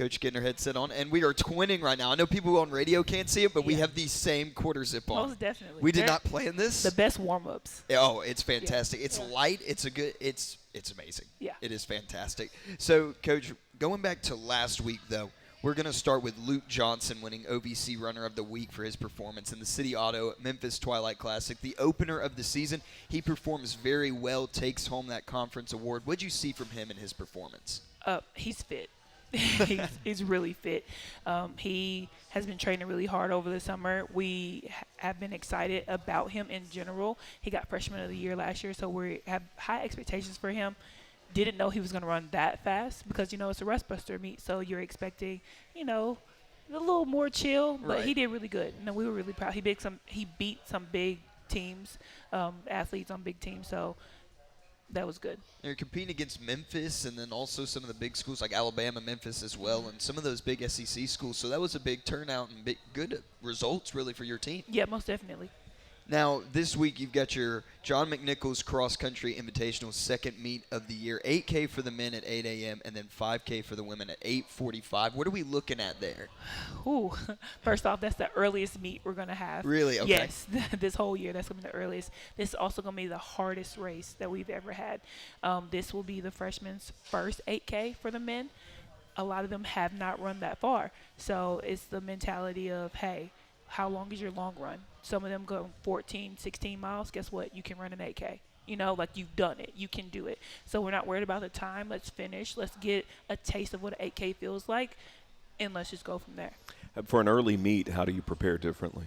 Coach getting her headset on, and we are twinning right now. I know people on radio can't see it, but we have the same quarter zip on. Most definitely. We did not plan this. The best warm-ups. Oh, it's fantastic. Yeah. It's light. It's it's amazing. Yeah. It is fantastic. So, Coach, going back to last week, though, we're going to start with Luke Johnson winning OVC Runner of the Week for his performance in the City Auto Memphis Twilight Classic, the opener of the season. He performs very well, takes home that conference award. What did you see from him in his performance? He's fit. he's really fit. He has been training really hard over the summer. We have been excited about him in general. He got Freshman of the Year last year, so we have high expectations for him. Didn't know he was going to run that fast because, it's a rust buster meet, so you're expecting, a little more chill, but he did really good. And we were really proud. He beat some big teams, athletes on big teams, so that was good. You're competing against Memphis and then also some of the big schools like Alabama, Memphis as well, and some of those big SEC schools. So that was a big turnout and good results really for your team. Yeah, most definitely. Now, this week you've got your John McNichols Cross Country Invitational second meet of the year. 8K for the men at 8 a.m. and then 5K for the women at 8:45. What are we looking at there? Ooh, first off, that's the earliest meet we're going to have. Really? Okay. Yes, this whole year, that's going to be the earliest. This is also going to be the hardest race that we've ever had. This will be the freshmen's first 8K for the men. A lot of them have not run that far. So it's the mentality of, hey, how long is your long run? Some of them go 14, 16 miles. Guess what? You can run an 8K. You've done it. You can do it. So we're not worried about the time. Let's finish. Let's get a taste of what an 8K feels like, and let's just go from there. For an early meet, how do you prepare differently?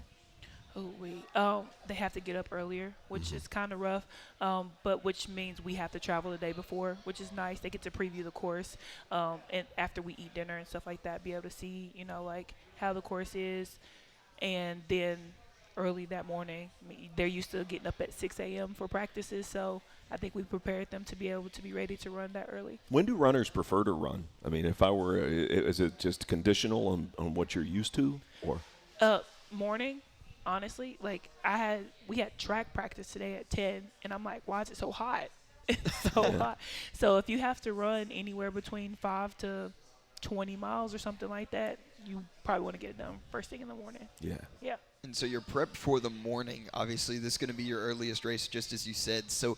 They have to get up earlier, which is kind of rough, but which means we have to travel the day before, which is nice. They get to preview the course, and after we eat dinner and stuff like that, be able to see, how the course is. And then early that morning, they're used to getting up at 6 a.m. for practices, so I think we prepared them to be able to be ready to run that early. When do runners prefer to run? I mean, is it just conditional on what you're used to, or? Morning, honestly. We had track practice today at 10, and I'm like, why is it so hot? It's so hot. So if you have to run anywhere between 5 to 20 miles or something like that, you probably want to get it done first thing in the morning. Yeah. And so you're prepped for the morning. Obviously, this is going to be your earliest race, just as you said. So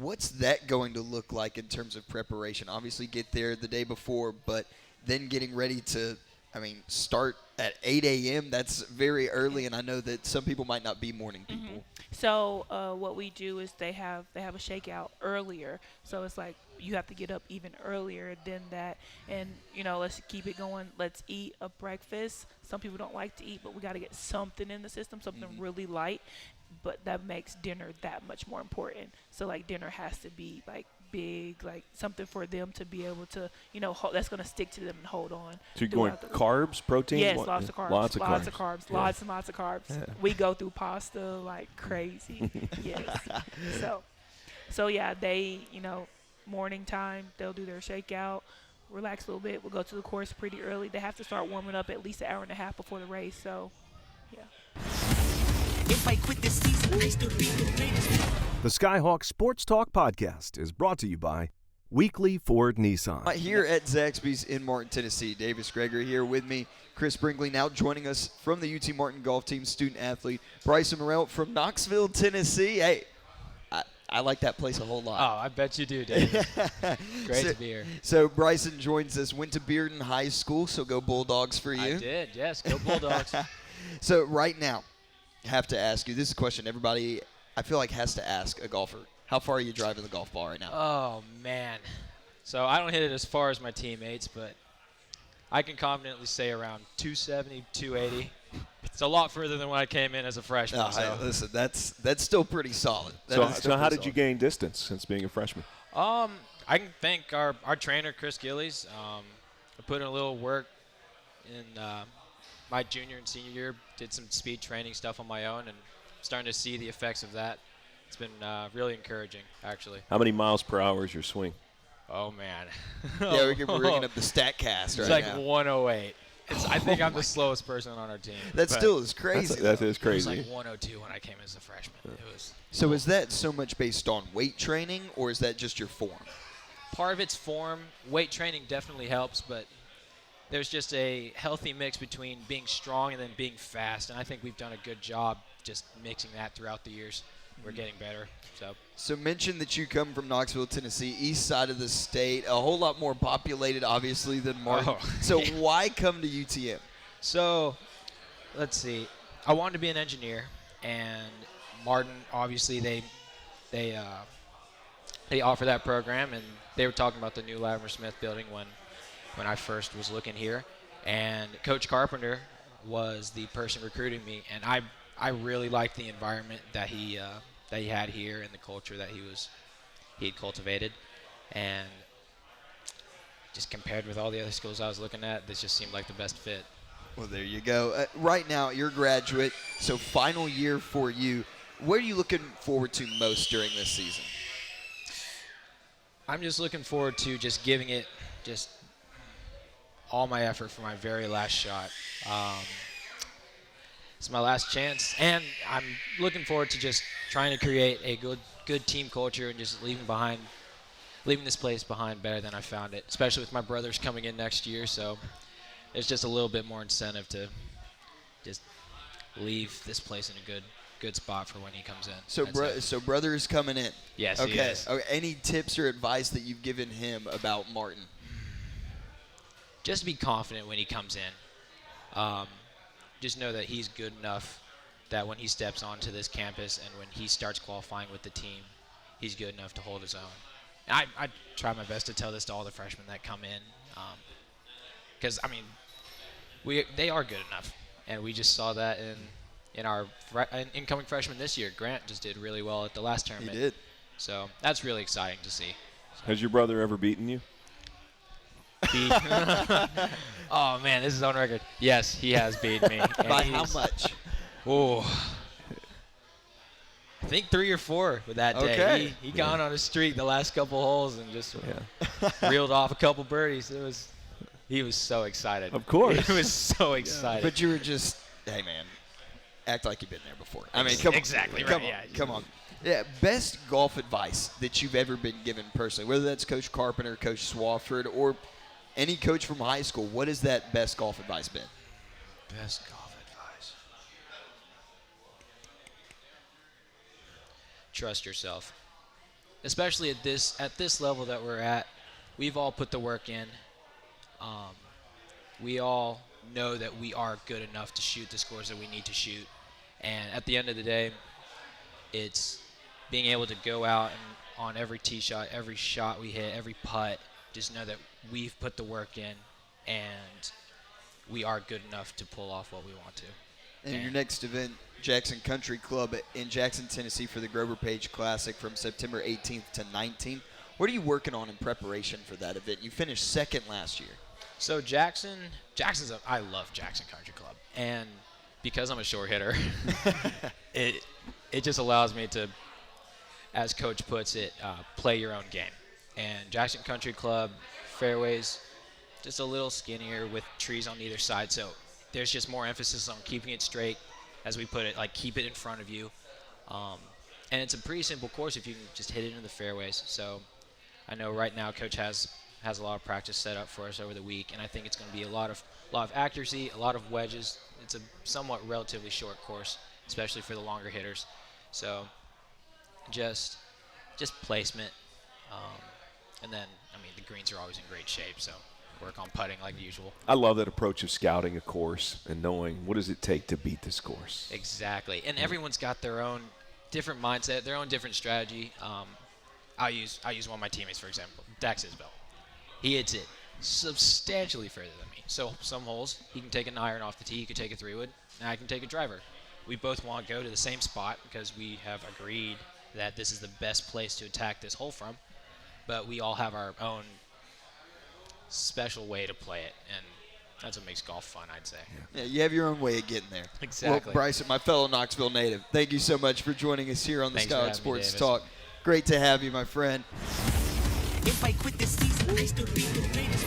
what's that going to look like in terms of preparation? Obviously, get there the day before, but then getting ready to, start at 8 a.m., that's very early, and I know that some people might not be morning people. So what we do is they have a shakeout earlier. So it's like you have to get up even earlier than that. And, let's keep it going. Let's eat a breakfast. Some people don't like to eat, but we got to get something in the system, something really light. But that makes dinner that much more important. So, dinner has to be, big, something for them to be able to, that's going to stick to them and hold on. So you're going carbs, protein? Yes, lots of carbs. Lots of carbs. Yeah. Lots and lots of carbs. Yeah. We go through pasta like crazy. Yes. So yeah, they, morning time, they'll do their shakeout, relax a little bit. We'll go to the course pretty early. They have to start warming up at least an hour and a half before the race. So, yeah. If I quit this season, I still be the greatest. The Skyhawk Sports Talk Podcast is brought to you by Weekly Ford Nissan. Here at Zaxby's in Martin, Tennessee, Davis Gregory here with me. Chris Brinkley now joining us from the UT Martin golf team, student athlete. Bryson Morrell from Knoxville, Tennessee. Hey, I like that place a whole lot. Oh, I bet you do, David. Great to be here. So Bryson joins us, went to Bearden High School, so go Bulldogs for you. I did, yes, go Bulldogs. So right now, I have to ask you, this is a question everybody, I feel like, has to ask a golfer. How far are you driving the golf ball right now? Oh, man. So I don't hit it as far as my teammates, but I can confidently say around 270, 280. It's a lot further than when I came in as a freshman. Hey, listen, that's still pretty solid. So how did you gain distance since being a freshman? I can thank our trainer, Chris Gillies. I put in a little work in my junior and senior year, did some speed training stuff on my own, and starting to see the effects of that. It's been really encouraging, actually. How many miles per hour is your swing? Oh, man. Yeah, we're bringing up the StatCast right now. It's like 108. I think I'm the slowest person on our team. That still is crazy. That is crazy. It was like 102 when I came as a freshman. So is that so much based on weight training, or is that just your form? Part of it's form. Weight training definitely helps, but there's just a healthy mix between being strong and then being fast, and I think we've done a good job just mixing that throughout the years. We're getting better. So mention that you come from Knoxville, Tennessee, east side of the state, a whole lot more populated, obviously, than Martin. So why come to UTM? So let's see. I wanted to be an engineer, and Martin, obviously, they offer that program, and they were talking about the new Latimer Smith building when I first was looking here, and Coach Carpenter was the person recruiting me, and I really liked the environment that he had here and the culture that he had cultivated, and just compared with all the other schools I was looking at, this just seemed like the best fit. Well, there you go. Right now, you're a graduate, so final year for you. What are you looking forward to most during this season? I'm just looking forward to just giving it just all my effort for my very last shot. It's my last chance, and I'm looking forward to just trying to create a good team culture and just leaving this place behind better than I found it, especially with my brothers coming in next year. So there's just a little bit more incentive to just leave this place in a good spot for when he comes in. So brother is coming in. Yes, okay. He is. Okay. Any tips or advice that you've given him about Martin? Just be confident when he comes in. Just know that he's good enough that when he steps onto this campus and when he starts qualifying with the team, he's good enough to hold his own. And I try my best to tell this to all the freshmen that come in, because I mean, they are good enough, and we just saw that in our incoming freshman this year. Grant just did really well at the last tournament. He did. So that's really exciting to see. Has your brother ever beaten you? Oh man, this is on record. Yes, he has beat me. By how much? Oh, I think 3 or 4 with that day. Okay. He gone on a streak the last couple holes and just reeled off a couple birdies. He was so excited. Of course. He was so excited. But you were just, hey man, act like you've been there before. I mean, come on. Exactly right. Come on. Yeah. Come on. Yeah, best golf advice that you've ever been given personally, whether that's Coach Carpenter, Coach Swafford, or any coach from high school. What has that best golf advice been? Best golf advice. Trust yourself. Especially at this level that we're at, we've all put the work in. We all know that we are good enough to shoot the scores that we need to shoot. And at the end of the day, it's being able to go out and on every tee shot, every shot we hit, every putt, just know that we've put the work in and we are good enough to pull off what we want to. And your next event, Jackson Country Club in Jackson, Tennessee for the Grover Page Classic from September 18th to 19th. What are you working on in preparation for that event? You finished second last year. So I love Jackson Country Club. And because I'm a short hitter, it just allows me to, as Coach puts it, play your own game. And Jackson Country Club fairways just a little skinnier with trees on either side. So there's just more emphasis on keeping it straight, as we put it, like keep it in front of you. And it's a pretty simple course if you can just hit it into the fairways. So I know right now Coach has a lot of practice set up for us over the week, and I think it's going to be a lot of accuracy, a lot of wedges. It's a somewhat relatively short course, especially for the longer hitters. So just placement. And then, I mean, the greens are always in great shape, so work on putting like usual. I love that approach of scouting a course and knowing what does it take to beat this course. Exactly. And everyone's got their own different mindset, their own different strategy. I'll use one of my teammates, for example, Dax Isbell. He hits it substantially further than me. So some holes, he can take an iron off the tee, he could take a 3-wood, and I can take a driver. We both want to go to the same spot because we have agreed that this is the best place to attack this hole from. But we all have our own special way to play it, and that's what makes golf fun, I'd say. Yeah, you have your own way of getting there. Exactly. Well, Bryson, my fellow Knoxville native, thank you so much for joining us here on the Skyhawk Sports Talk. Great to have you, my friend. If I quit this season, I still be the greatest.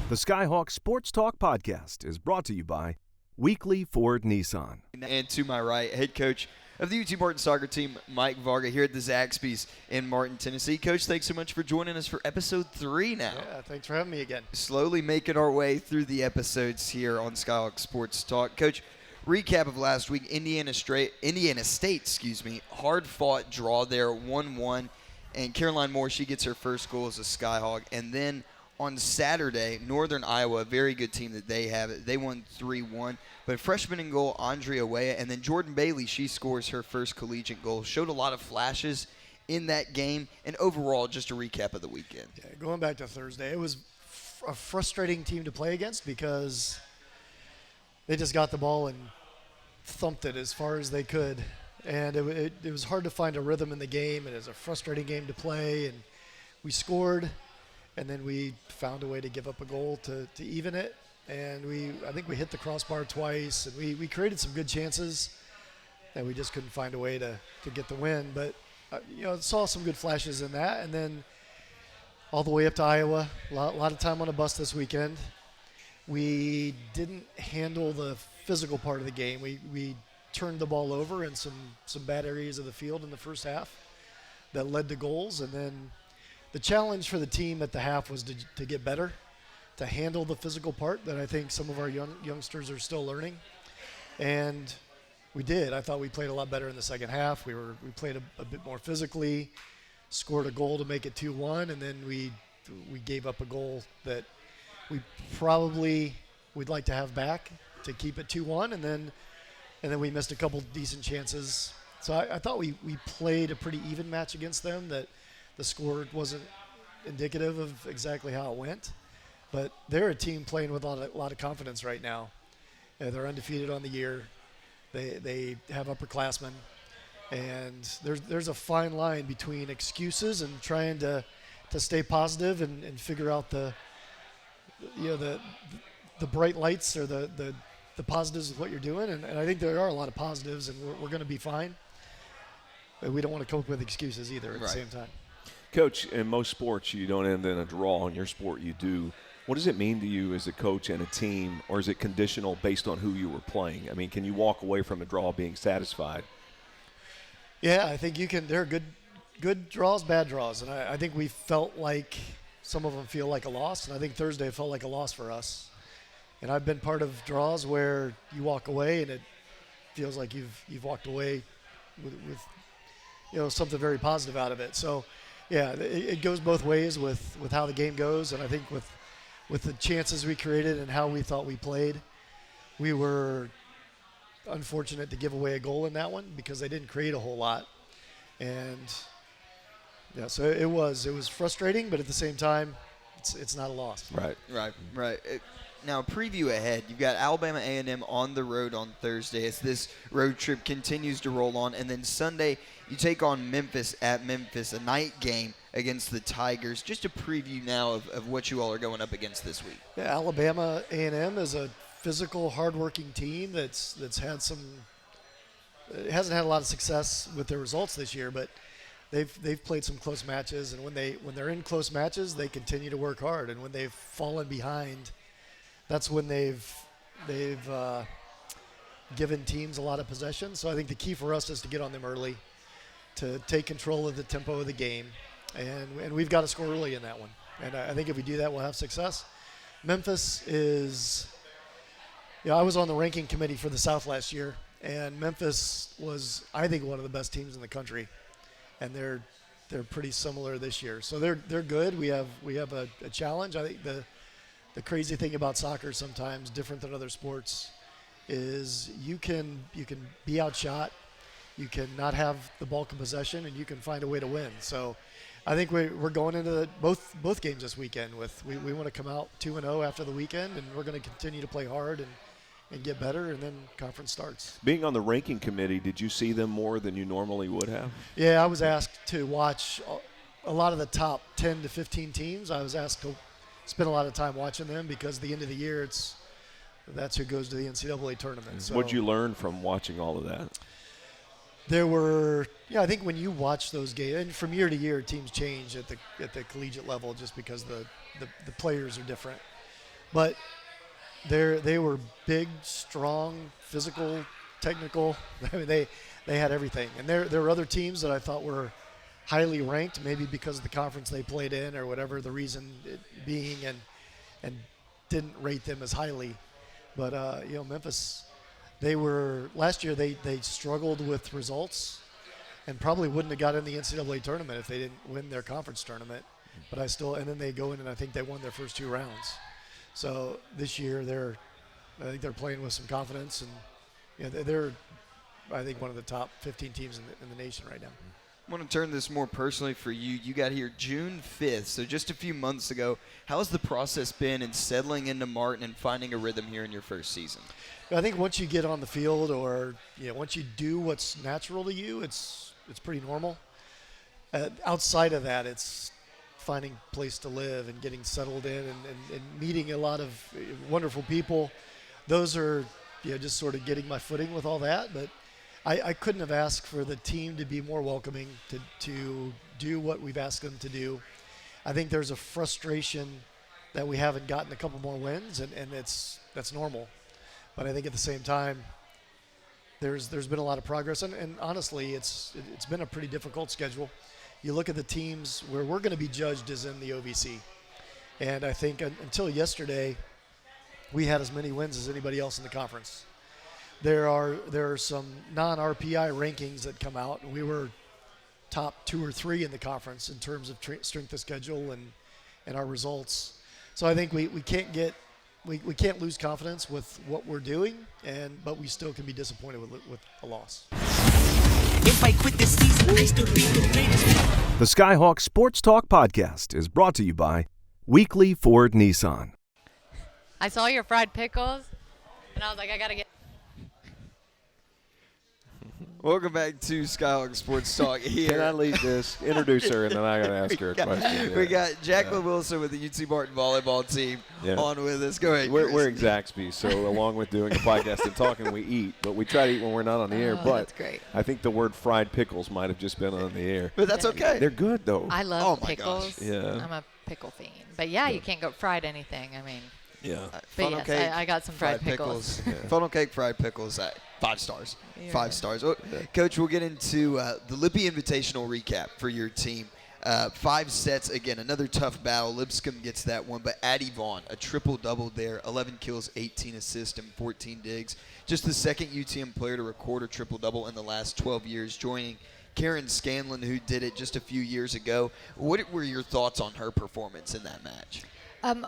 The Skyhawk Sports Talk podcast is brought to you by Weekly Ford Nissan. And to my right, head coach of the UT Martin soccer team, Mike Varga, here at the Zaxby's in Martin, Tennessee. Coach, thanks so much for joining us for episode 3 now. Yeah, thanks for having me again. Slowly making our way through the episodes here on Skyhawk Sports Talk. Coach, recap of last week, Indiana State, hard-fought draw there, 1-1. And Caroline Moore, she gets her first goal as a Skyhawk. And then on Saturday, Northern Iowa, a very good team that they have, they won 3-1. But freshman in goal, Andrea Weah, and then Jordan Bailey, she scores her first collegiate goal. Showed a lot of flashes in that game. And overall, just a recap of the weekend. Yeah, going back to Thursday, it was a frustrating team to play against because they just got the ball and thumped it as far as they could. And it was hard to find a rhythm in the game, and it was a frustrating game to play. And we scored, and then we found a way to give up a goal to even it. And I think we hit the crossbar twice, and we created some good chances, and we just couldn't find a way to get the win. But, saw some good flashes in that. And then all the way up to Iowa, a lot of time on a bus this weekend. We didn't handle the physical part of the game. We turned the ball over in some bad areas of the field in the first half that led to goals. And then the challenge for the team at the half was to get better, to handle the physical part that I think some of our youngsters are still learning. And we did. I thought we played a lot better in the second half. We played a bit more physically, scored a goal to make it 2-1, and then we gave up a goal that we probably would like to have back to keep it 2-1, and then we missed a couple decent chances. So I thought we played a pretty even match against them, that the score wasn't indicative of exactly how it went. But they're a team playing with a lot of confidence right now. They're undefeated on the year. They have upperclassmen. And there's a fine line between excuses and trying to stay positive and figure out the bright lights or the positives of what you're doing. And I think there are a lot of positives, and we're going to be fine. But we don't want to come up with excuses either at the same time. Coach, in most sports, you don't end in a draw. In your sport, you do. What does it mean to you as a coach and a team, or is it conditional based on who you were playing? I mean, can you walk away from a draw being satisfied? Yeah, I think you can. There are good draws, bad draws. And I think we felt like some of them feel like a loss. And I think Thursday felt like a loss for us. And I've been part of draws where you walk away and it feels like you've walked away with something very positive out of it. So, yeah, it goes both ways with how the game goes. And I think with the chances we created and how we thought we played, we were unfortunate to give away a goal in that one because they didn't create a whole lot. And, yeah, so it was frustrating, but at the same time, it's not a loss. Right. Now, preview ahead. You've got Alabama A&M on the road on Thursday as this road trip continues to roll on. And then Sunday, you take on Memphis at Memphis, a night game against the Tigers. Just a preview now of what you all are going up against this week. Yeah, Alabama A&M is a physical, hardworking team that's had it hasn't had a lot of success with their results this year, but they've played some close matches. And when they're in close matches, they continue to work hard. And when they've fallen behind, that's when they've given teams a lot of possession. So I think the key for us is to get on them early, to take control of the tempo of the game, and we've got to score early in that one. And I think if we do that, we'll have success. Memphis is, I was on the ranking committee for the South last year, and Memphis was, I think, one of the best teams in the country, and they're pretty similar this year. So they're good. We have a challenge. I think the crazy thing about soccer sometimes, different than other sports, is you can be outshot, you can not have the bulk of possession, and you can find a way to win. So I think we're going into both games this weekend with we want to come out 2-0 after the weekend, and we're going to continue to play hard and get better, and then conference starts. Being on the ranking committee, did you see them more than you normally would have? Yeah, I was asked to watch a lot of the top 10 to 15 teams. I was asked to spend a lot of time watching them because at the end of the year, that's who goes to the NCAA tournament. So what'd you learn from watching all of that? There were, I think when you watch those games, and from year to year, teams change at the collegiate level just because the players are different. But they were big, strong, physical technical. I mean, they had everything. And there were other teams that I thought were highly ranked, maybe because of the conference they played in or whatever the reason it being, and didn't rate them as highly. But Memphis, last year they struggled with results and probably wouldn't have got in the NCAA tournament if they didn't win their conference tournament. But and then they go in and I think they won their first 2 rounds. So this year I think they're playing with some confidence, and they're I think one of the top 15 teams in the nation right now. I want to turn this more personally for you. You got here June 5th, so just a few months ago. How has the process been in settling into Martin and finding a rhythm here in your first season? I think once you get on the field, or once you do what's natural to you, it's pretty normal. Outside of that, it's finding a place to live and getting settled in and meeting a lot of wonderful people. Those are just sort of getting my footing with all that, but I couldn't have asked for the team to be more welcoming, to do what we've asked them to do. I think there's a frustration that we haven't gotten a couple more wins, and that's normal. But I think at the same time, there's been a lot of progress, and honestly, it's been a pretty difficult schedule. You look at the teams where we're going to be judged as in the OVC, and I think until yesterday, we had as many wins as anybody else in the conference. There are some non-RPI rankings that come out, and we were top 2 or 3 in the conference in terms of strength of schedule and our results. So I think we can't lose confidence with what we're doing, but we still can be disappointed with a loss. If I quit this season, I still be the greatest. The Skyhawk Sports Talk Podcast is brought to you by Weekly Ford Nissan. I saw your fried pickles, and I was like, I got to get. Welcome back to Skyhawk Sports Talk here. Can I lead this? Introduce her, and then I got to ask her a question. We got Jaclynn Wilson with the UT Martin volleyball team on with us. Go ahead. We're in Zaxby, so along with doing a podcast and talking, we eat. But we try to eat when we're not on the air. But that's great. I think the word fried pickles might have just been on the air. But that's okay. They're good, though. I love my pickles. gosh. Yeah. I'm a pickle fiend. But, you can't go fried anything. I mean, Yeah. but Funnel yes, cake, I got some fried pickles. Funnel cake, fried pickles, 5 stars. Yeah. 5 stars. Oh, Coach, we'll get into the Lippy Invitational recap for your team. 5 sets, again, another tough battle. Lipscomb gets that one, but Addie Vaughn, a triple-double there, 11 kills, 18 assists, and 14 digs. Just the second UTM player to record a triple-double in the last 12 years, joining Karen Scanlon, who did it just a few years ago. What were your thoughts on her performance in that match?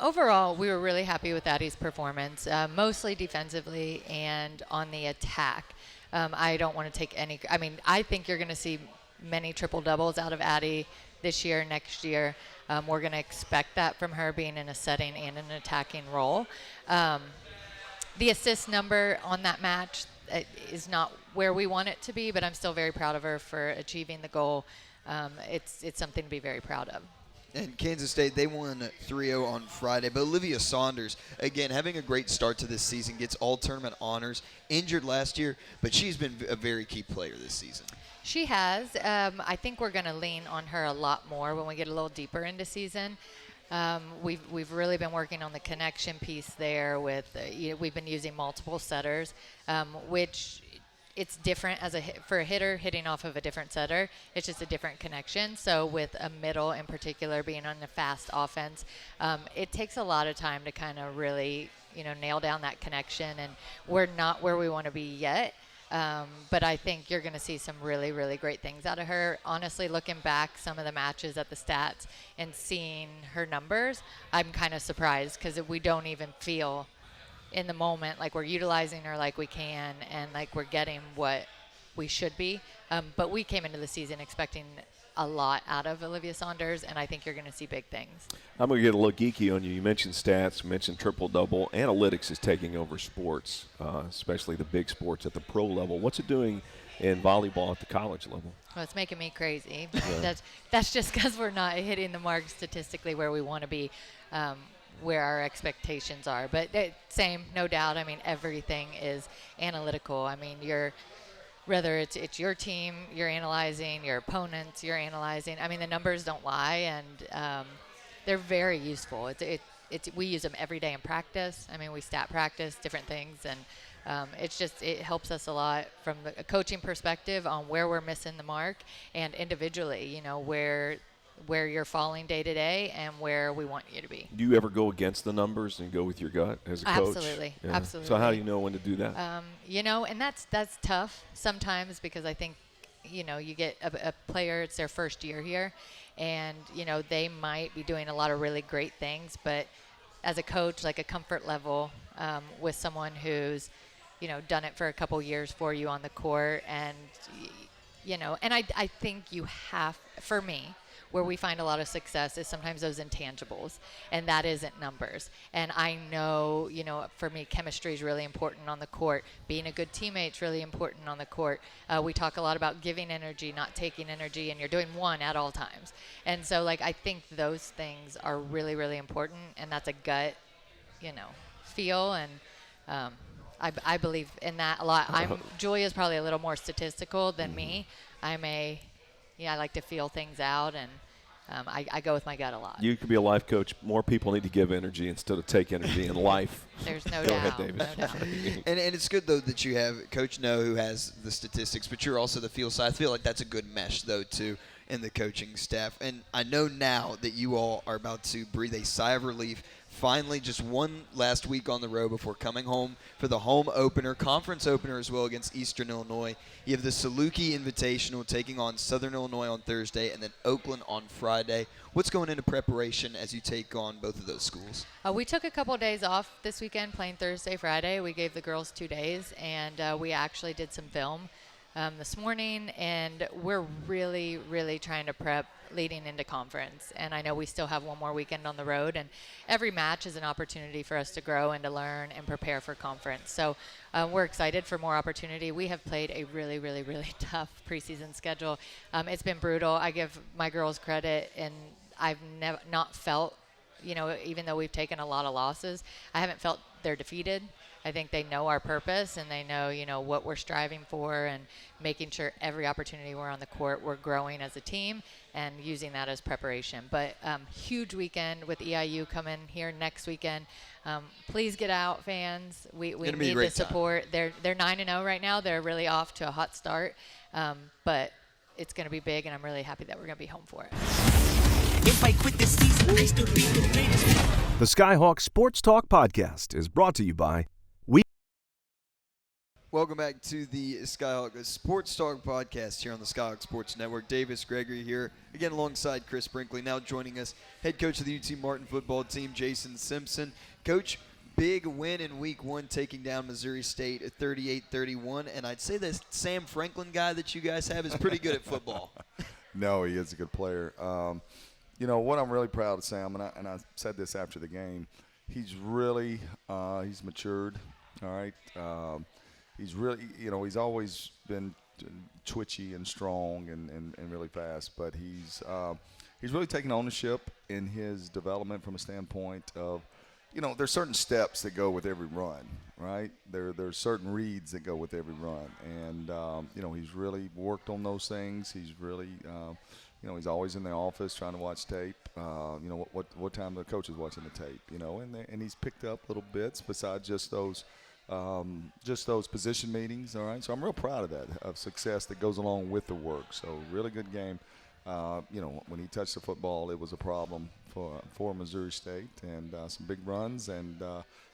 Overall, we were really happy with Addie's performance, mostly defensively and on the attack. I don't want to take any – I mean, I think you're going to see many triple-doubles out of Addie this year, next year. We're going to expect that from her being in a setting and an attacking role. The assist number on that match is not where we want it to be, but I'm still very proud of her for achieving the goal. It's something to be very proud of. And Kansas State, they won 3-0 on Friday. But Olivia Saunders, again, having a great start to this season, gets all tournament honors. Injured last year, but she's been a very key player this season. She has. I think we're going to lean on her a lot more when we get a little deeper into season. We've really been working on the connection piece there with, we've been using multiple setters, which it's different for a hitter hitting off of a different setter. It's just a different connection. So with a middle in particular being on the fast offense, it takes a lot of time to kind of really, nail down that connection. And we're not where we want to be yet. But I think you're going to see some really, really great things out of her. Honestly, looking back some of the matches at the stats and seeing her numbers, I'm kind of surprised because we don't even feel in the moment like we're utilizing her like we can and like we're getting what we should be. But we came into the season expecting a lot out of Olivia Saunders, and I think you're going to see big things. I'm going to get a little geeky on you. You mentioned stats, you mentioned triple-double. Analytics is taking over sports, especially the big sports at the pro level. What's it doing in volleyball at the college level? Well, it's making me crazy. Yeah. That's just because we're not hitting the mark statistically where we want to be, where our expectations are. But same, no doubt. I mean, everything is analytical. I mean, whether it's your team, you're analyzing, your opponents, you're analyzing. I mean, the numbers don't lie, and they're very useful. we use them every day in practice. I mean, we stat practice different things, and it helps us a lot from a coaching perspective on where we're missing the mark, and individually, where you're falling day to day and where we want you to be. Do you ever go against the numbers and go with your gut as a coach? Absolutely, Yeah. absolutely. So how do you know when to do that? And that's tough sometimes, because I think, you get a player, it's their first year here, and, they might be doing a lot of really great things, but as a coach, like a comfort level with someone who's, done it for a couple years for you on the court, and, and I think you have, for me, where we find a lot of success is sometimes those intangibles, and that isn't numbers. And I know, for me, chemistry is really important on the court. Being a good teammate is really important on the court. We talk a lot about giving energy, not taking energy, and you're doing one at all times. And so, I think those things are really, really important, and that's a gut, feel, and I believe in that a lot. Joy is probably a little more statistical than me. I like to feel things out, and I go with my gut a lot. You could be a life coach. More people need to give energy instead of take energy in life. There's no Go doubt. ahead, Davis. No doubt. And it's good, though, that you have Coach No, who has the statistics, but you're also the field side. I feel like that's a good mesh, though, too, in the coaching staff. And I know now that you all are about to breathe a sigh of relief. Finally, just one last week on the road before coming home for the home opener, conference opener as well, against Eastern Illinois. You have the Saluki Invitational taking on Southern Illinois on Thursday, and then Oakland on Friday. What's going into preparation as you take on both of those schools? We took a couple of days off this weekend, playing Thursday, Friday. We gave the girls 2 days, and we actually did some film this morning, and we're really, really trying to prep leading into conference. And I know we still have one more weekend on the road, and every match is an opportunity for us to grow and to learn and prepare for conference. So we're excited for more opportunity. We have played a really, really, really tough preseason schedule. It's been brutal. I give my girls credit, and I've not felt, even though we've taken a lot of losses, I haven't felt they're defeated. I think they know our purpose, and they know, what we're striving for, and making sure every opportunity we're on the court, we're growing as a team and using that as preparation. But huge weekend with EIU coming here next weekend. Please get out, fans. We need the support. They're 9-0 right now. They're really off to a hot start, but it's going to be big, and I'm really happy that we're going to be home for it. If I quit this season, I still be the greatest. The Skyhawk Sports Talk Podcast is brought to you by Welcome back to the Skyhawk Sports Talk Podcast here on the Skyhawk Sports Network. Davis Gregory here, again alongside Chris Brinkley. Now joining us, head coach of the UT Martin football team, Jason Simpson. Coach, big win in week one, taking down Missouri State at 38-31. And I'd say this Sam Franklin guy that you guys have is pretty good at football. No, he is a good player. What I'm really proud of Sam, and I said this after the game, he's really he's matured, all right. He's really, he's always been twitchy and strong and really fast, but he's really taken ownership in his development from a standpoint of, there's certain steps that go with every run, right? There's certain reads that go with every run, and he's really worked on those things. He's really, he's always in the office trying to watch tape. What time the coach is watching the tape, and he's picked up little bits besides just those position meetings, all right? So I'm real proud of that, of success that goes along with the work. So really good game. When he touched the football, it was a problem for Missouri State, and some big runs, and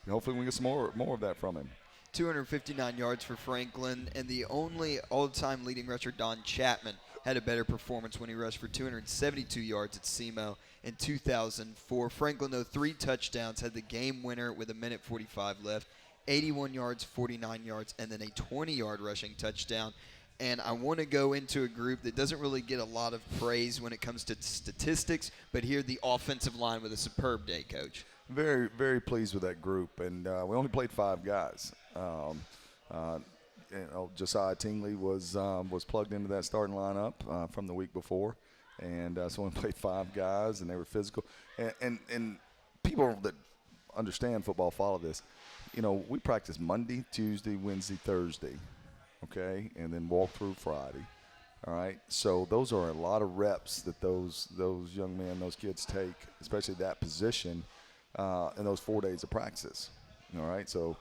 hopefully we can get some more of that from him. 259 yards for Franklin, and the only all-time leading rusher, Don Chapman, had a better performance when he rushed for 272 yards at SEMO in 2004. Franklin, though, 3 touchdowns, had the game winner with 1:45 left. 81 yards, 49 yards, and then a 20-yard rushing touchdown. And I want to go into a group that doesn't really get a lot of praise when it comes to statistics, but here the offensive line with a superb day, Coach. Very, very pleased with that group, and we only played 5 guys. Josiah Tingley was plugged into that starting lineup from the week before, and so we only played 5 guys, and they were physical. And people that understand football follow this. We practice Monday, Tuesday, Wednesday, Thursday, okay, and then walk through Friday, all right? So those are a lot of reps that those young men, those kids take, especially that position, in those 4 days of practice. All right, so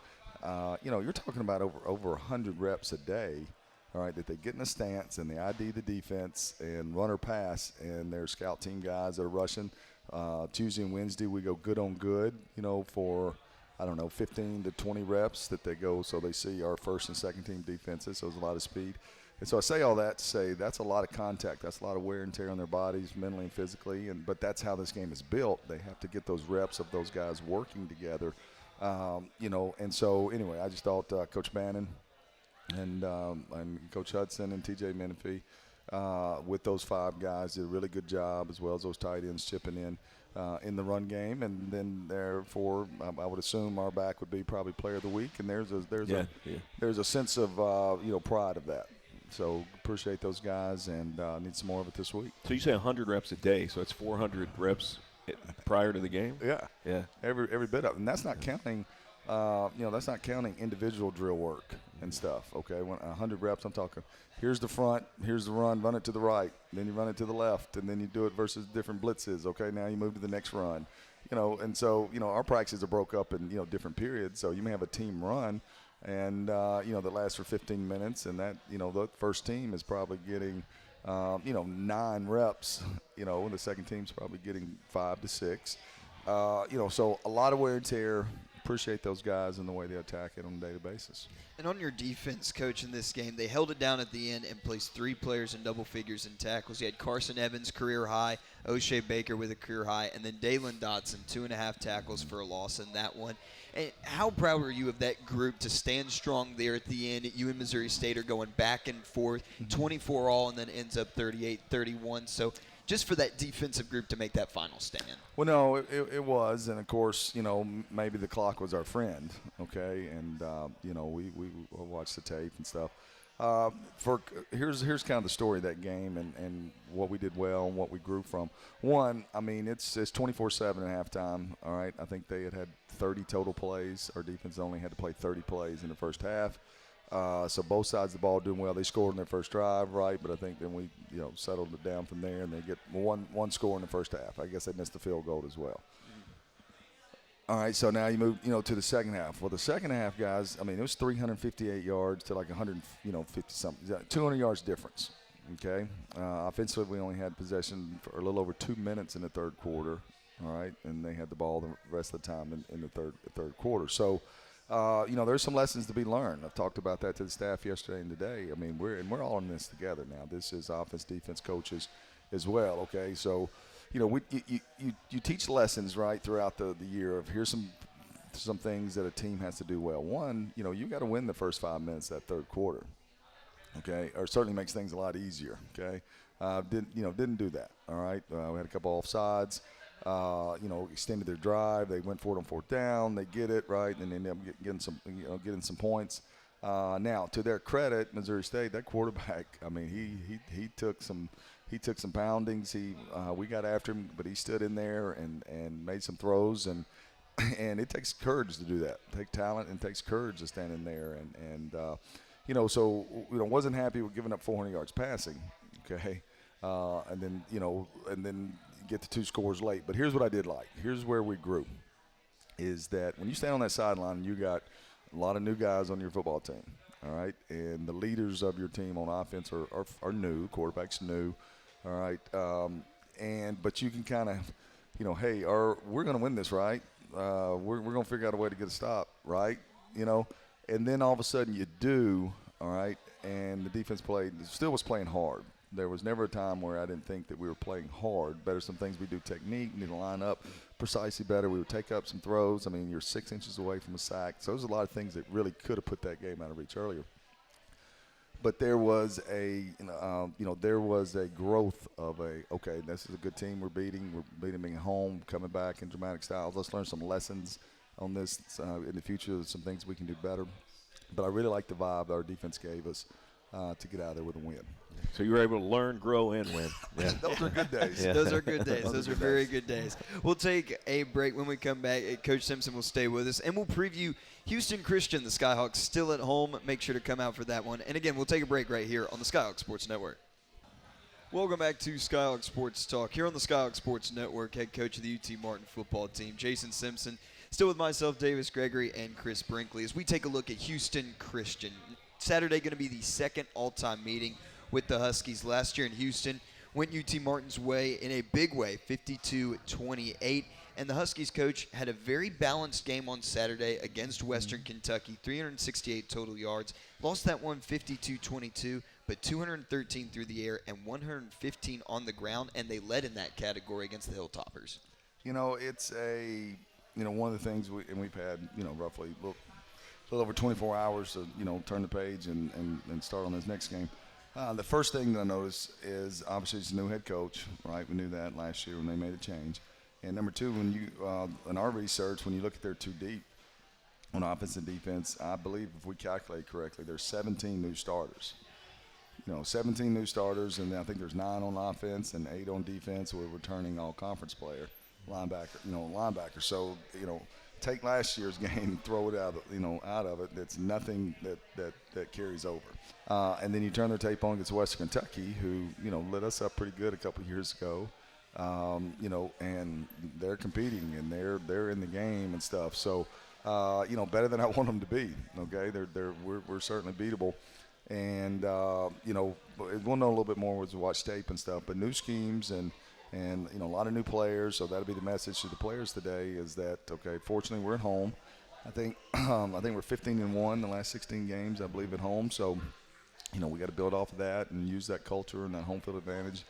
you're talking about over 100 reps a day. All right, that they get in a stance and they ID the defense and run or pass, and their scout team guys that are rushing. Tuesday and Wednesday we go good on good, for 15 to 20 reps that they go, so they see our first and second team defenses. So there's a lot of speed. And so I say all that to say that's a lot of contact. That's a lot of wear and tear on their bodies, mentally and physically. But that's how this game is built. They have to get those reps of those guys working together, And so anyway, I just thought Coach Bannon and Coach Hudson and TJ Menifee with those 5 guys did a really good job, as well as those tight ends chipping in the run game. And then therefore I would assume our back would be probably player of the week, and there's a sense of pride of that. So appreciate those guys, and need some more of it this week. So you say 100 reps a day, so that's 400 reps prior to the game? Yeah. Every bit of it. And that's not counting that's not counting individual drill work and stuff, okay? When 100 reps, I'm talking, here's the front, here's the run it to the right, then you run it to the left, and then you do it versus different blitzes, okay? Now you move to the next run. And so, our practices are broke up in, different periods. So you may have a team run and, that lasts for 15 minutes, and that, the first team is probably getting, 9 reps, and the second team's probably getting 5 to 6. So a lot of wear and tear. Appreciate those guys and the way they attack it on a daily basis. And on your defense, Coach, in this game, they held it down at the end and placed 3 players in double figures in tackles. You had Carson Evans, career high, O'Shea Baker with a career high, and then Dalen Dotson, 2.5 tackles for a loss in that one. And how proud were you of that group to stand strong there at the end? You and Missouri State are going back and forth, 24 all, and then ends up 38-31. So just for that defensive group to make that final stand. Well, no, it was. And, of course, maybe the clock was our friend, okay? And, we watched the tape and stuff. Here's kind of the story of that game and what we did well and what we grew from. One, I mean, it's 24/7 at halftime, all right? I think they had 30 total plays. Our defense only had to play 30 plays in the first half. So both sides of the ball doing well. They scored in their first drive, right? But I think then we, settled it down from there, and they get one score in the first half. I guess they missed the field goal as well. All right, so now you move, to the second half. Well, the second half, guys, I mean, it was 358 yards to like 150-something, 200 yards difference, okay? Offensively, we only had possession for a little over 2 minutes in the third quarter, all right? And they had the ball the rest of the time in the third quarter. So, there's some lessons to be learned. I've talked about that to the staff yesterday and today. I mean, we're all in this together now. This is offense, defense, coaches as well, okay? So, you teach lessons, right, throughout the year of here's some things that a team has to do well. One, you got to win the first 5 minutes of that third quarter, okay? Or certainly makes things a lot easier, okay? Didn't do that, all right? We had a couple offsides. Extended their drive. They went for it on 4th down. They get it, right, and they end up getting some points. Now, to their credit, Missouri State, that quarterback, I mean, he took some poundings. We got after him, but he stood in there and made some throws, and it takes courage to do that. It takes talent and it takes courage to stand in there, so wasn't happy with giving up 400 yards passing, okay, and then get the 2 scores late. But here's what I did like. Here's where we grew, is that when you stand on that sideline, you got a lot of new guys on your football team, all right? And the leaders of your team on offense are new. Quarterback's new, all right? But you can kind of, hey, we're going to win this, right? We're going to figure out a way to get a stop, right? And then all of a sudden you do, all right? And the defense still was playing hard. There was never a time where I didn't think that we were playing hard. Better some things we do technique, need to line up precisely better. We would take up some throws. I mean, you're 6 inches away from a sack. So there's a lot of things that really could have put that game out of reach earlier. But there was a growth of okay, this is a good team we're beating. We're beating at home, coming back in dramatic styles. Let's learn some lessons on this in the future. There's some things we can do better. But I really like the vibe our defense gave us to get out of there with a win. So you were able to learn, grow, and win. Yeah. Those are good days. Yeah. Those are good days. Those are very good days. We'll take a break. When we come back, Coach Simpson will stay with us, and we'll preview Houston Christian. The Skyhawks still at home. Make sure to come out for that one. And, again, we'll take a break right here on the Skyhawk Sports Network. Welcome back to Skyhawk Sports Talk. Here on the Skyhawk Sports Network, head coach of the UT Martin football team, Jason Simpson, still with myself, Davis Gregory, and Chris Brinkley, as we take a look at Houston Christian. Saturday going to be the second all-time meeting with the Huskies. Last year in Houston, went UT Martin's way in a big way, 52-28. And the Huskies coach had a very balanced game on Saturday against Western Kentucky, 368 total yards. Lost that one 52-22, but 213 through the air and 115 on the ground, and they led in that category against the Hilltoppers. It's one of the things we've had, roughly a little over 24 hours to, turn the page and start on this next game. The first thing that I noticed is obviously it's a new head coach, right? We knew that last year when they made a change. And number two, when you in our research, when you look at their two deep on offense and defense, I believe if we calculate correctly, there's 17 new starters. 17 new starters, and I think there's 9 on offense and 8 on defense with a returning all-conference player, linebacker. So, take last year's game and throw it out of it. That's nothing that carries over. And then you turn the tape on against Western Kentucky, who, lit us up pretty good a couple of years ago. And they're competing and they're in the game and stuff. So, better than I want them to be. Okay, we're certainly beatable. And we'll know a little bit more as we watch tape and stuff. But new schemes and a lot of new players. So that'll be the message to the players today is that fortunately we're at home. I think we're 15-1 the last 16 games I believe at home. So we got to build off of that and use that culture and that home field advantage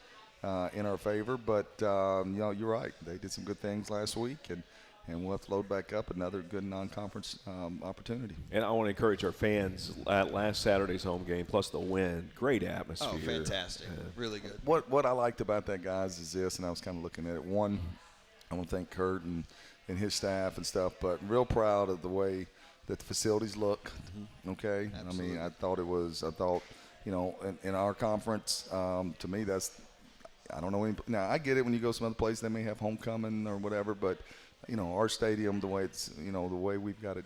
in our favor. But you're right. They did some good things last week and we'll have to load back up another good non-conference opportunity. And I want to encourage our fans at last Saturday's home game, plus the win. Great atmosphere. Oh, fantastic. Really good. What I liked about that, guys, is this, and I was kind of looking at it. One, I want to thank Kurt and his staff and stuff, but real proud of the way that the facilities look, okay? Absolutely. I thought in our conference, to me, that's – I don't know. Now, I get it when you go some other place, they may have homecoming or whatever, but – our stadium, the way it's, the way we've got it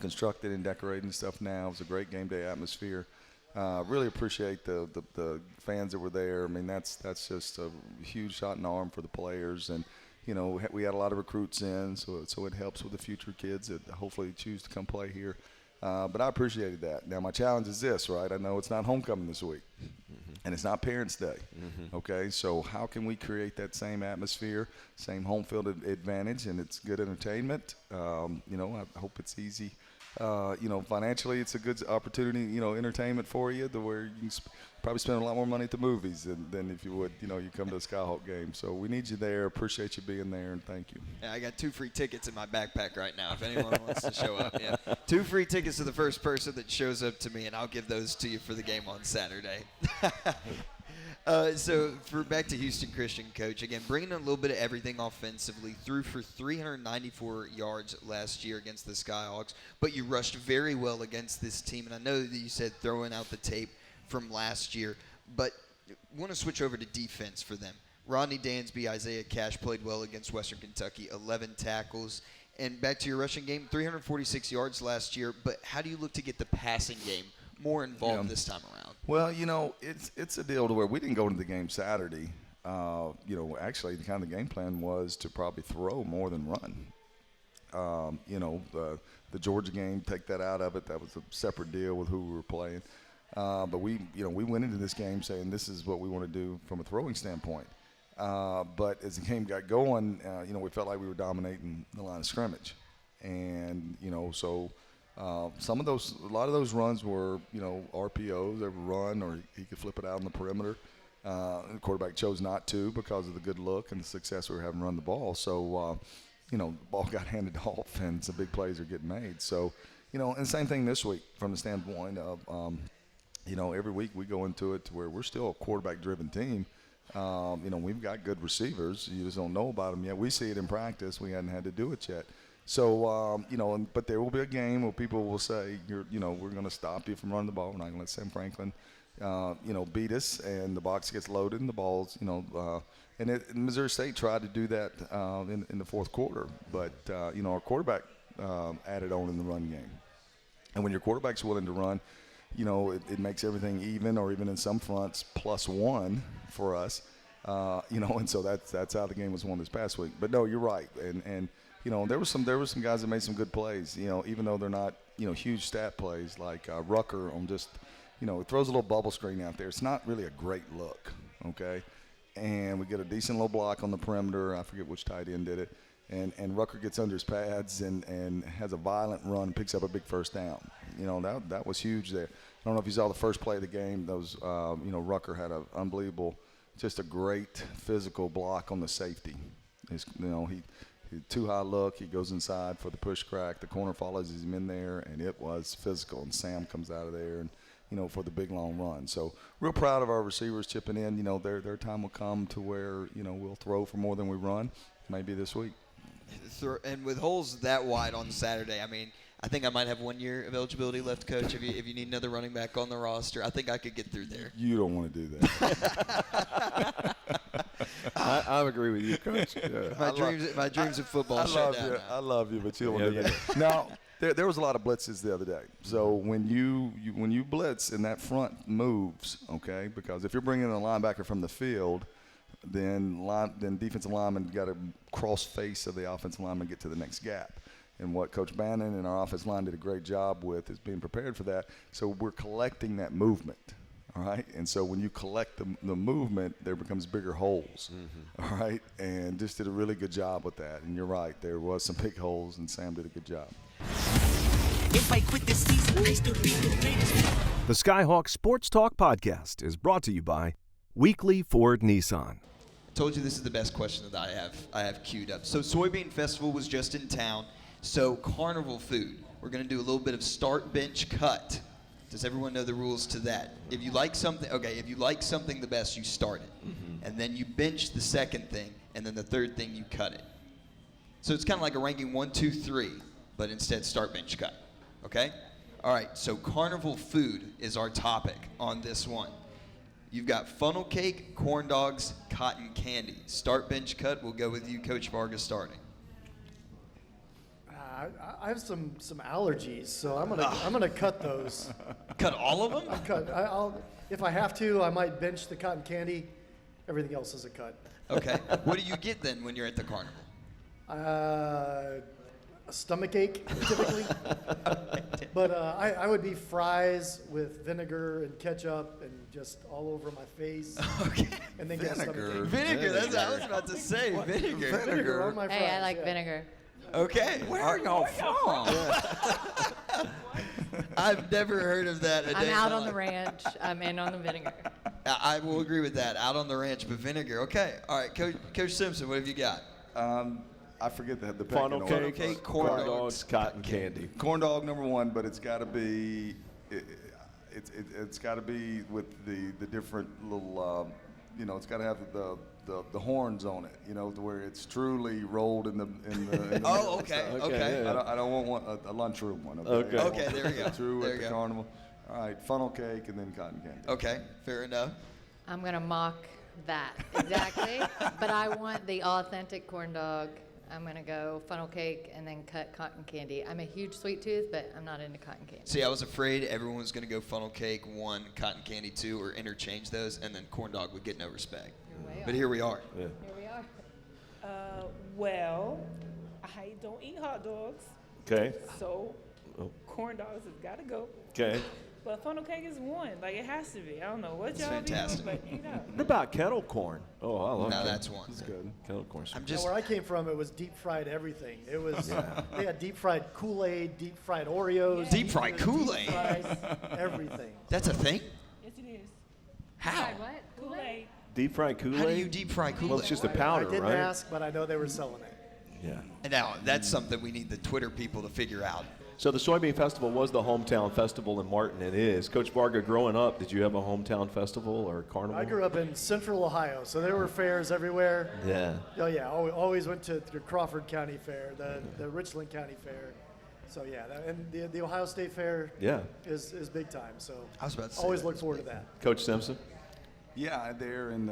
constructed and decorated and stuff now, it's a great game day atmosphere. Really appreciate the fans that were there. I mean, that's just a huge shot in the arm for the players. And, we had a lot of recruits in, so it helps with the future kids that hopefully choose to come play here. But I appreciated that. Now, my challenge is this, right? I know it's not homecoming this week. And it's not Parents' Day, okay? So how can we create that same atmosphere, same home field advantage, and it's good entertainment? I hope it's easy. Financially, it's a good opportunity, entertainment for you, to where you can probably spend a lot more money at the movies than if you would, you come to a Skyhawk game. So we need you there. Appreciate you being there, and thank you. Yeah, I got 2 free tickets in my backpack right now if anyone wants to show up. Yeah, 2 free tickets to the first person that shows up to me, and I'll give those to you for the game on Saturday. So back to Houston Christian, Coach. Again, bringing in a little bit of everything offensively. Threw for 394 yards last year against the Skyhawks, but you rushed very well against this team. And I know that you said throwing out the tape from last year, but want to switch over to defense for them. Rodney Dansby, Isaiah Cash played well against Western Kentucky, 11 tackles. And back to your rushing game, 346 yards last year, but how do you look to get the passing game more involved this time around? Well, it's a deal to where we didn't go into the game Saturday. Actually, the kind of the game plan was to probably throw more than run. The Georgia game, take that out of it. That was a separate deal with who we were playing. But we went into this game saying this is what we want to do from a throwing standpoint. But as the game got going, we felt like we were dominating the line of scrimmage. And, so a lot of those runs were, RPOs. They would run or he could flip it out on the perimeter. The quarterback chose not to because of the good look and the success we were having run the ball. So, the ball got handed off and some big plays are getting made. So, and same thing this week from the standpoint of, every week we go into it to where we're still a quarterback-driven team. We've got good receivers. You just don't know about them yet. We see it in practice. We hadn't had to do it yet. So, but there will be a game where people will say, we're going to stop you from running the ball. We're not going to let Sam Franklin, beat us, and the box gets loaded and the balls, and Missouri State tried to do that in the fourth quarter. But, our quarterback added on in the run game. And when your quarterback's willing to run, it makes everything even, or even in some fronts +1 for us. And so that's how the game was won this past week. But no, you're right, and there were some guys that made some good plays. Even though they're not huge stat plays, like Rucker on just it throws a little bubble screen out there. It's not really a great look, okay. And we get a decent little block on the perimeter. I forget which tight end did it. And Rucker gets under his pads and has a violent run and picks up a big first down. That was huge there. I don't know if you saw the first play of the game. Rucker had an unbelievable, just a great physical block on the safety. He too high look. He goes inside for the push crack. The corner follows him in there, and it was physical. And Sam comes out of there and for the big long run. So real proud of our receivers chipping in. Their time will come to where we'll throw for more than we run. Maybe this week. And with holes that wide on Saturday, I think I might have 1 year of eligibility left, Coach. If you need another running back on the roster, I think I could get through there. You don't want to do that. I agree with you, Coach. Yeah. My dreams of football shut down. I love you, but you don't want to do that. Now, there was a lot of blitzes the other day. So when you blitz and that front moves, okay, because if you're bringing in a linebacker from the field, then defensive linemen got to cross face of the offensive lineman and get to the next gap. And what Coach Bannon and our offensive line did a great job with is being prepared for that. So we're collecting that movement, all right? And so when you collect the movement, there becomes bigger holes, all right? And just did a really good job with that. And you're right, there was some big holes, and Sam did a good job. If I quit this season, I still be the greatest. The Skyhawk Sports Talk Podcast is brought to you by Weekly Ford Nissan. Told you this is the best question that I have queued up. So Soybean Festival was just in town. So carnival food, we're going to do a little bit of start, bench, cut. Does everyone know the rules to that? If you like something the best, you start it. And then you bench the second thing, and then the third thing you cut it. So it's kind of like a ranking 1, 2, 3, but instead start, bench, cut. Okay? All right, so carnival food is our topic on this one. You've got funnel cake, corn dogs, cotton candy. Start, bench, cut. We'll go with you, Coach Varga, starting. I have some allergies, so I'm gonna cut those. Cut all of them? I'll if I have to, I might bench the cotton candy. Everything else is a cut. Okay. What do you get then when you're at the carnival? A stomach ache, typically. But I would be fries with vinegar and ketchup and just all over my face. Okay. And then get a stomach ache. Vinegar. That's what I was about to say. Vinegar. Vinegar on my fries. Hey, I like vinegar. Okay. Where are y'all from? I've never heard of that. I'm out on the ranch. I'm in on the vinegar. I will agree with that. Out on the ranch, but vinegar. Okay. All right, Coach Simpson, what have you got? I forget the Funnel cake, corn dogs, cotton candy. Corn dog number 1, but it's got to be it's got to be with the different little it's got to have the horns on it, to where it's truly rolled in the Oh, okay. Okay. Yeah. I don't want a lunchroom one. Okay. Okay, there we go. True There at you the go. carnival. All right, funnel cake and then cotton candy. Okay, fair enough. I'm going to mock that, exactly. But I want the authentic corn dog. I'm going to go funnel cake and then cut cotton candy. I'm a huge sweet tooth, but I'm not into cotton candy. See, I was afraid everyone was going to go funnel cake 1, cotton candy 2, or interchange those, and then corn dog would get no respect. But here we are. Yeah. Here we are. Well, I don't eat hot dogs, Okay. so corn dogs has got to go. Okay. But funnel cake is one. Like, it has to be. I don't know what It's y'all fantastic. do, but What about kettle corn? Oh, I love Now kettle. that's one. That's good. Kettle corn. I'm Yeah, just where I came from, it was deep fried everything. It was they had deep fried Kool-Aid, deep fried Oreos, Deep fried Kool-Aid? deep fried everything. That's a thing? Yes, it is. How? What? Kool-Aid. Deep fried Kool-Aid? How do you deep fry Kool-Aid? Well, it's just a powder, I didn't right? ask, but I know they were selling it. Yeah. And now, that's something we need the Twitter people to figure out. So the Soybean Festival was the hometown festival in Martin. It is. Coach Varga, growing up, did you have a hometown festival or carnival? I grew up in Central Ohio, so there were fairs everywhere. Yeah. Oh yeah, always went to the Crawford County Fair, the Richland County Fair. So yeah, and the Ohio State Fair Yeah. is big time. So I was about to say always that. look forward to that. Coach Simpson? Yeah, there in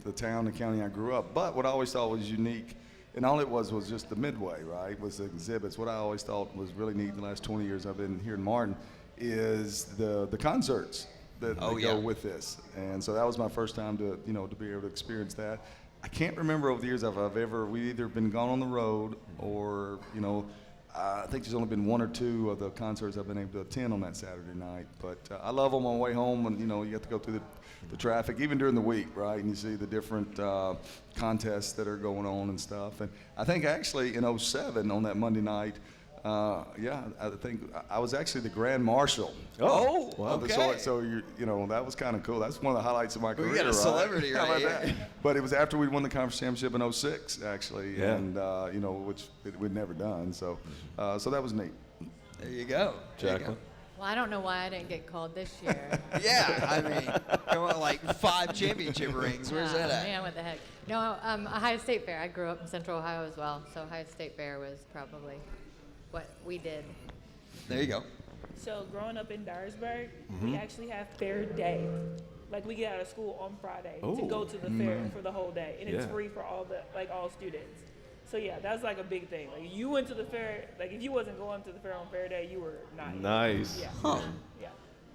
the town, the county I grew up. But what I always thought was unique, and all it was just the midway, right, was the exhibits. What I always thought was really neat in the last 20 years I've been here in Martin is the concerts that Oh, go yeah. with this. And so that was my first time to be able to experience that. I can't remember over the years if we've either been gone on the road or, I think there's only been one or two of the concerts I've been able to attend on that Saturday night. But I love them on the way home, and, you have to go through the traffic, even during the week, right? And you see the different contests that are going on and stuff. And I think actually in '07 on that Monday night, I think I was actually the Grand Marshal. Oh, Wow. okay. So that was kind of cool. That's one of the highlights of my career. We got a right? celebrity How right about here. that? But it was after we won the conference championship in '06, actually, Yeah. and which we'd never done. So that was neat. There you go. There you go. Jaclynn? Well, I don't know why I didn't get called this year. Yeah, I mean, come on, like 5 championship rings. Where's that at? Man, what the heck? No, Ohio State Fair. I grew up in Central Ohio as well, so Ohio State Fair was probably what we did. There you go. So growing up in Dyersburg, we actually have fair day. Like we get out of school on Friday to go to the fair for the whole day, and it's Yeah. free for all students. So yeah, that's like a big thing. Like you went to the fair, like if you wasn't going to the fair on fair day, you were not here. Nice. Yeah. Huh. Yeah.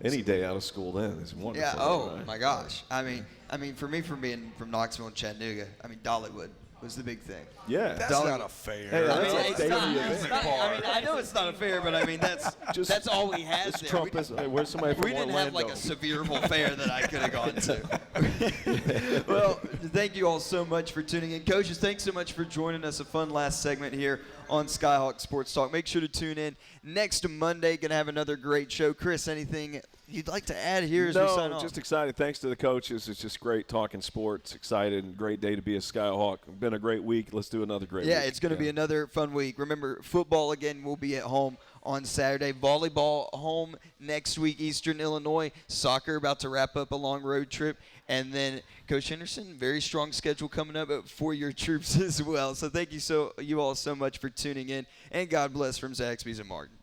Any day out of school then is wonderful. Yeah. Oh right? my gosh. I mean, for me, from being from Knoxville and Chattanooga, I mean, Dollywood was the big thing. Yeah. That's Dolly- not a fair. Hey, I that's mean, a it's daily not, event. it's not- I mean, I know it's not a fair, but I mean, that's all we had It's there. Trump We- is, where's somebody from We didn't have like Orlando? a Sevierville fair that I could have gone to. Well, thank you all so much for tuning in. Coaches, thanks so much for joining us. A fun last segment here on Skyhawk Sports Talk. Make sure to tune in next Monday. Going to have another great show. Chris, anything you'd like to add here as we sign No, off? just excited. Thanks to the coaches. It's just great talking sports. Excited and great day to be a Skyhawk. Been a great week. Let's do another great week. Yeah, it's going to be another fun week. Remember, football again will be at home on Saturday. Volleyball home next week, Eastern Illinois. Soccer about to wrap up a long road trip. And then, Coach Henderson, very strong schedule coming up for your troops as well. So thank you all so much for tuning in. And God bless from Zaxby's and Martin.